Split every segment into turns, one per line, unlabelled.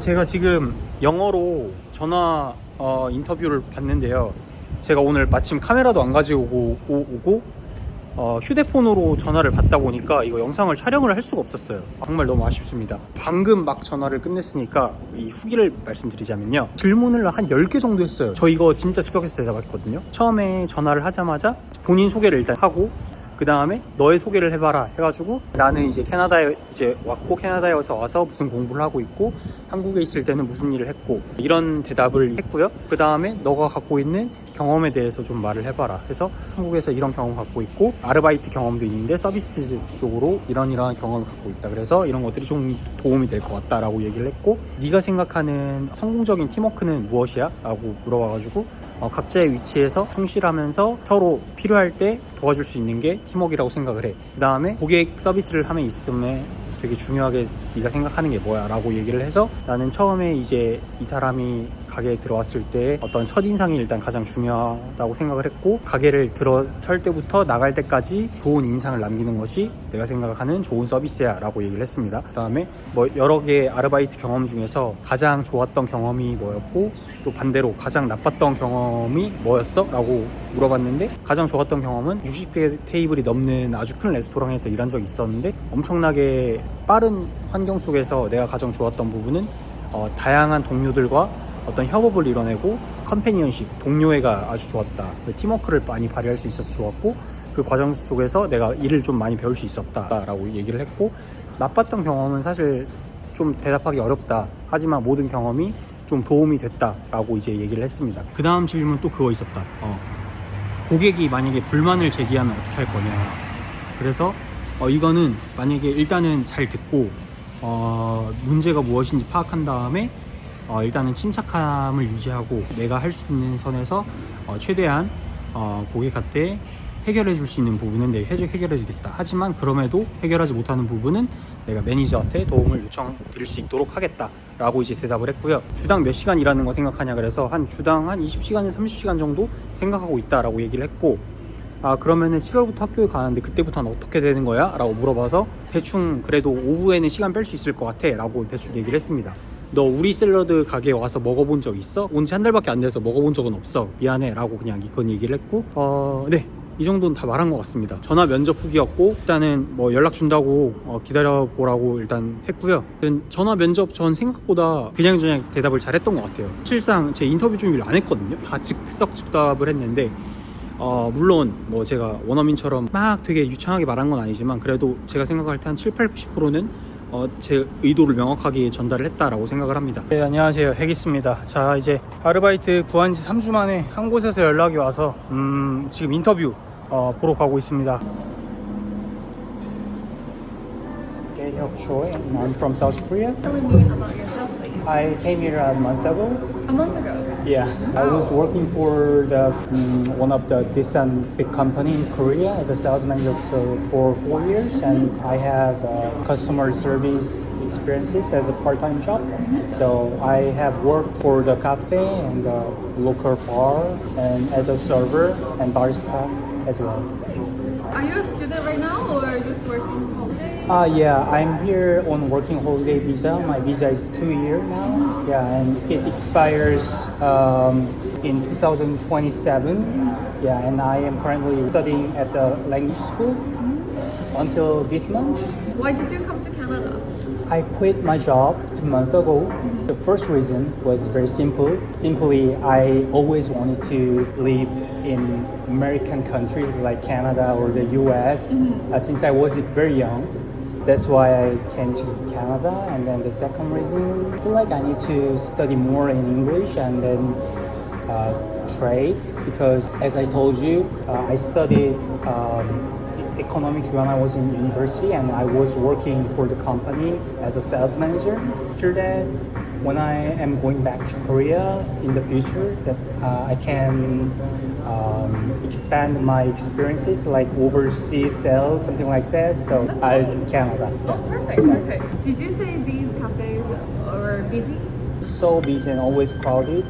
제가 지금 영어로 전화 인터뷰를 봤는데요. 제가 오늘 마침 카메라도 안 가지고 오고 휴대폰으로 전화를 받다 보니까 이거 영상을 촬영을 할 수가 없었어요. 정말 너무 아쉽습니다. 방금 막 전화를 끝냈으니까 이 후기를 말씀드리자면요. 질문을 한 10개 정도 했어요. 저 이거 진짜 즉석에서 대답했거든요. 처음에 전화를 하자마자 본인 소개를 일단 하고, 그 다음에 너의 소개를 해봐라 해가지고, 나는 이제 캐나다에 이제 왔고, 캐나다에서 와서 무슨 공부를 하고 있고, 한국에 있을 때는 무슨 일을 했고, 이런 대답을 했고요. 그 다음에 너가 갖고 있는 경험에 대해서 좀 말을 해봐라 해서, 한국에서 이런 경험 갖고 있고, 아르바이트 경험도 있는데 서비스 쪽으로 이러한 경험을 갖고 있다, 그래서 이런 것들이 좀 도움이 될 것 같다 라고 얘기를 했고, 네가 생각하는 성공적인 팀워크는 무엇이야? 라고 물어봐가지고, 각자의 위치에서 충실하면서 서로 필요할 때 도와줄 수 있는 게 팀워크라고 생각을 해. 그 다음에 고객 서비스를 하면 있음에 되게 중요하게 네가 생각하는 게 뭐야? 라고 얘기를 해서, 나는 처음에 이제 이 사람이 가게에 들어왔을 때 어떤 첫인상이 일단 가장 중요하다고 생각을 했고, 가게를 들어설 때부터 나갈 때까지 좋은 인상을 남기는 것이 내가 생각하는 좋은 서비스야 라고 얘기를 했습니다. 그 다음에 여러 개의 아르바이트 경험 중에서 가장 좋았던 경험이 뭐였고, 또 반대로 가장 나빴던 경험이 뭐였어? 라고 물어봤는데, 가장 좋았던 경험은 60개 테이블이 넘는 아주 큰 레스토랑에서 일한 적이 있었는데, 엄청나게 빠른 환경 속에서 내가 가장 좋았던 부분은 다양한 동료들과 어떤 협업을 이뤄내고 컴패니언십, 동료애가 아주 좋았다. 팀워크를 많이 발휘할 수 있어서 좋았고, 그 과정 속에서 내가 일을 좀 많이 배울 수 있었다 라고 얘기를 했고, 나빴던 경험은 사실 좀 대답하기 어렵다, 하지만 모든 경험이 좀 도움이 됐다 라고 이제 얘기를 했습니다. 그 다음 질문 또 그거 있었다. 고객이 만약에 불만을 제기하면 어떻게 할 거냐. 그래서 이거는 만약에 일단은 잘 듣고 문제가 무엇인지 파악한 다음에 일단은 침착함을 유지하고, 내가 할 수 있는 선에서 최대한 고객한테 해결해 줄 수 있는 부분은 내가 해결해 주겠다. 하지만 그럼에도 해결하지 못하는 부분은 내가 매니저한테 도움을 요청드릴 수 있도록 하겠다 라고 이제 대답을 했고요. 주당 몇 시간 일하는 거 생각하냐, 그래서 주당 한 20시간에서 30시간 정도 생각하고 있다 라고 얘기를 했고, 그러면은 7월부터 학교에 가는데 그때부터는 어떻게 되는 거야? 라고 물어봐서, 대충 그래도 오후에는 시간 뺄 수 있을 것 같아 라고 대충 얘기를 했습니다. 너 우리 샐러드 가게에 와서 먹어본 적 있어? 온 지 한 달밖에 안 돼서 먹어본 적은 없어, 미안해 라고 그냥 그건 얘기를 했고, 네, 이 정도는 다 말한 것 같습니다. 전화 면접 후기였고, 일단은 연락 준다고 기다려보라고 일단 했고요. 전화 면접 전 생각보다 그냥 대답을 잘했던 것 같아요. 실상 제 인터뷰 준비를 안 했거든요. 다 즉답을 했는데, 물론 제가 원어민처럼 막 되게 유창하게 말한 건 아니지만, 그래도 제가 생각할 때 한 70-80%는 제 의도를 명확하게 전달을 했다라고 생각을 합니다. 네, 안녕하세요, 핵있습니다. 자, 이제 아르바이트 구한 지 3주 만에 한 곳에서 연락이 와서 지금 인터뷰 보러 가고 있습니다. K-Hyuk Choi, and I'm from South Korea.
Tell me about yourself, please.
I came here a month ago.
A month ago.
Yeah, I was working for one of the Nissan big company in Korea as a sales manager for 4 years, and I have customer service experiences as a part-time job. So I have worked for the cafe and the local bar, and as a server and barista as well.
Are you a student right now or just working holiday?
Yeah, I'm here on working holiday visa. My visa is 2 years now. Yeah, and it expires in 2027. Yeah, and I am currently studying at the language school until this month.
Why did you come to Canada?
I quit my job 2 months ago. The first reason was very simple. Simply, I always wanted to live in American countries like Canada or the US since I was very young. That's why I came to Canada. And then the second reason, I feel like I need to study more in English and then trades, because as I told you, I studied economics when I was in university, and I was working for the company as a sales manager. After that, when I am going back to Korea in the future, that I can expand my experiences like overseas sales, something like that. So I'll in Canada.
Oh, perfect. Did you say these cafes are busy?
So busy and always crowded,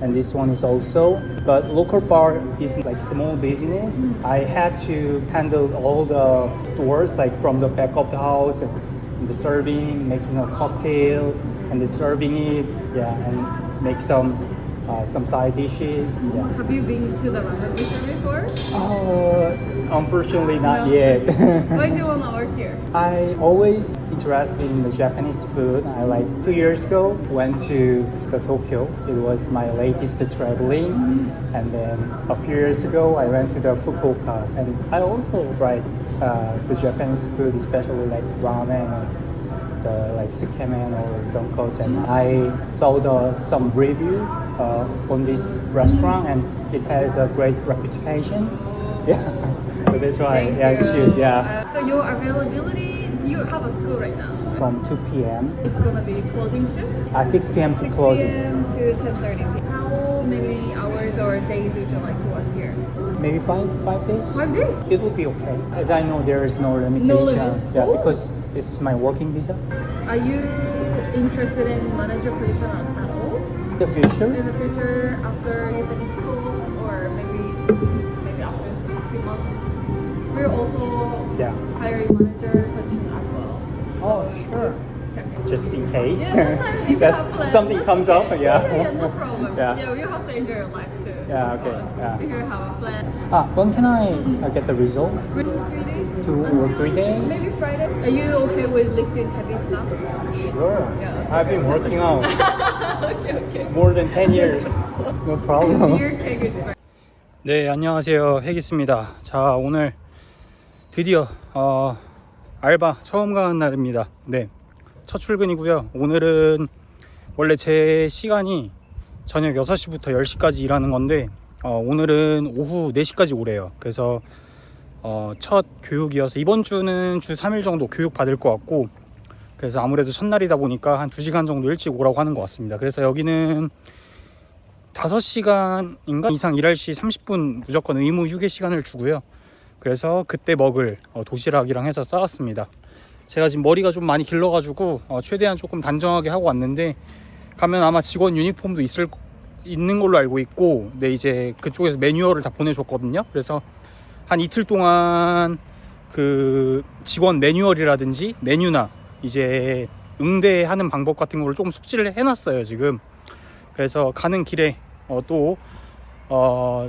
and this one is also. But local bar is like small business. I had to handle all the stores like from the back of the house, the serving, making a cocktail, and the serving it, yeah, and make some side dishes. Yeah.
Have you been to the ramen business before?
Unfortunately, not
No.
yet.
Why do you want to work here?
I always interested in the Japanese food. I like 2 years ago went to the Tokyo. It was my latest traveling, and then a few years ago I went to the Fukuoka, and I also like the Japanese food, especially like ramen and the like sukemen or donkots. And I saw some review on this restaurant, and it has a great reputation. Yeah, so that's why
Thank
I
you.
choose. Yeah.
So your availability, do you have a school right now?
From 2 p.m.
It's gonna be closing shift?
6 p.m. to
6
closing.
p.m. to 10:30. How many hours or days would you like to work here?
Maybe 5 days.
5 days.
It will be okay. As I know, there is no limitation.
No limit.
Yeah,
Oh.
because it's my working visa.
Are you interested in manager position at all?
The future.
In the future, after you finish school, or maybe after a few months, we're also
Yeah.
hiring manager position as well.
Oh, sure.
Just checking.
Just in case.
Yeah, sometimes if you
Because
have plans,
something comes up. Yeah.
yeah, no problem.
Yeah.
Yeah, you have to enjoy your life too.
Yeah, okay,
Of course.
yeah.
If you have a plan.
When can I get the results?
3 days?
2 or 3 days?
Maybe Friday. Are you okay with lifting heavy stuff?
Sure.
Yeah.
I've been working out
okay.
more than 10 years. No problem.
Beer keg is very
네, 안녕하세요. 핵이스입니다. 자, 오늘 드디어 알바 처음 가는 날입니다. 네, 첫 출근이고요. 오늘은 원래 제 시간이 저녁 6시부터 10시까지 일하는 건데 오늘은 오후 4시까지 오래요. 그래서 첫 교육이어서 이번 주는 주 3일 정도 교육 받을 것 같고, 그래서 아무래도 첫날이다 보니까 한 2시간 정도 일찍 오라고 하는 것 같습니다. 그래서 여기는 5시간인가 이상 일할 시 30분 무조건 의무 휴게 시간을 주고요. 그래서 그때 먹을 도시락이랑 해서 싸왔습니다. 제가 지금 머리가 좀 많이 길러가지고 최대한 조금 단정하게 하고 왔는데, 가면 아마 직원 유니폼도 있는 걸로 알고 있고, 네, 이제 그쪽에서 매뉴얼을 다 보내줬거든요. 그래서 한 이틀 동안 그 직원 매뉴얼이라든지 메뉴나 이제 응대하는 방법 같은 거를 조금 숙지를 해놨어요 지금. 그래서 가는 길에 또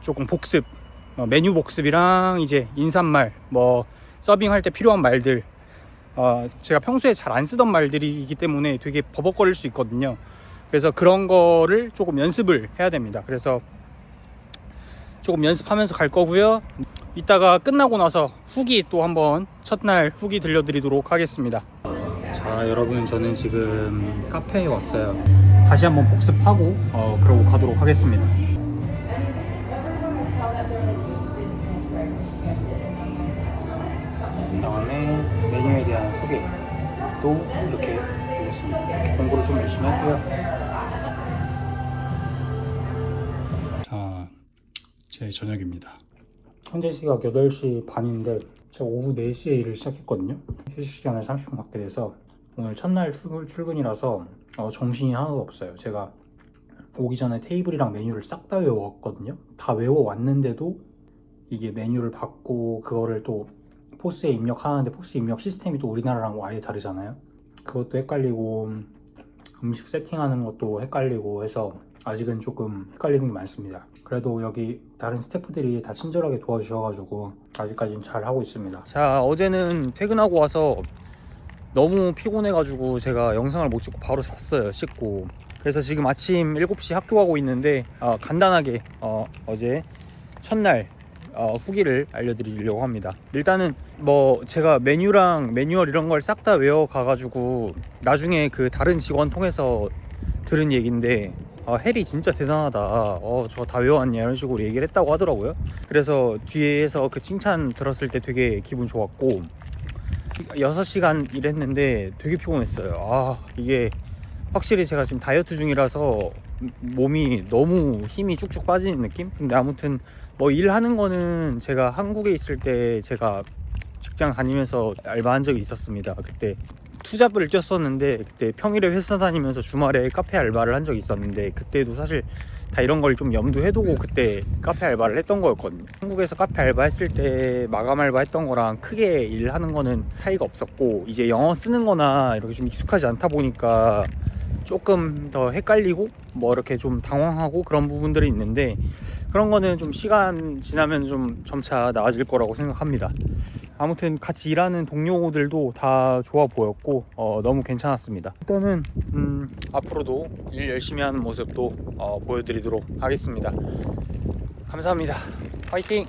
조금 복습, 메뉴 복습이랑 이제 인사말, 뭐 서빙할 때 필요한 말들, 제가 평소에 잘 안 쓰던 말들이기 때문에 되게 버벅거릴 수 있거든요. 그래서 그런 거를 조금 연습을 해야 됩니다. 그래서 조금 연습하면서 갈 거고요. 이따가 끝나고 나서 후기 또 한번 첫날 후기 들려드리도록 하겠습니다. 자, 여러분, 저는 지금 카페에 왔어요. 다시 한번 복습하고 그러고 가도록 하겠습니다. 다음에 메뉴에 대한 소개도 이렇게 보겠습니다. 공부를 좀 열심히 할게요. 자, 제 저녁입니다. 현재 시각 8시 반인데 제가 오후 4시에 일을 시작했거든요. 휴식 시간을 30분 갖게 돼서 오늘 첫날 출근이라서 정신이 하나도 없어요. 제가 오기 전에 테이블이랑 메뉴를 싹 다 외워왔거든요. 다 외워왔는데도 이게 메뉴를 받고 그거를 또 포스에 입력하는데 포스 입력 시스템이 또 우리나라랑 아예 다르잖아요. 그것도 헷갈리고 음식 세팅하는 것도 헷갈리고 해서 아직은 조금 헷갈리는 게 많습니다. 그래도 여기 다른 스태프들이 다 친절하게 도와주셔가지고 아직까지는 잘 하고 있습니다. 자, 어제는 퇴근하고 와서 너무 피곤해가지고 제가 영상을 못 찍고 바로 잤어요, 씻고. 그래서 지금 아침 7시 학교 가고 있는데 간단하게 어제 첫날 후기를 알려드리려고 합니다. 일단은 뭐 제가 메뉴랑 매뉴얼 이런 걸 싹 다 외워가가지고 나중에 그 다른 직원 통해서 들은 얘기인데 헬이 진짜 대단하다, 저거 다 외워왔냐 이런 식으로 얘기를 했다고 하더라고요. 그래서 뒤에서 그 칭찬 들었을 때 되게 기분 좋았고, 6시간 일했는데 되게 피곤했어요. 이게 확실히 제가 지금 다이어트 중이라서 몸이 너무 힘이 쭉쭉 빠지는 느낌? 근데 아무튼 뭐 일하는 거는 제가 한국에 있을 때 제가 직장 다니면서 알바한 적이 있었습니다. 그때 투잡을 뛰었었는데 그때 평일에 회사 다니면서 주말에 카페 알바를 한 적이 있었는데 그때도 사실 다 이런 걸 좀 염두해 두고 그때 카페 알바를 했던 거였거든요. 한국에서 카페 알바 했을 때 마감 알바 했던 거랑 크게 일하는 거는 차이가 없었고 이제 영어 쓰는 거나 이렇게 좀 익숙하지 않다 보니까 조금 더 헷갈리고 뭐 이렇게 좀 당황하고 그런 부분들이 있는데 그런 거는 좀 시간 지나면 좀 점차 나아질 거라고 생각합니다. 아무튼 같이 일하는 동료들도 다 좋아 보였고 너무 괜찮았습니다. 일단은 앞으로도 일 열심히 하는 모습도 보여드리도록 하겠습니다. 감사합니다. 화이팅!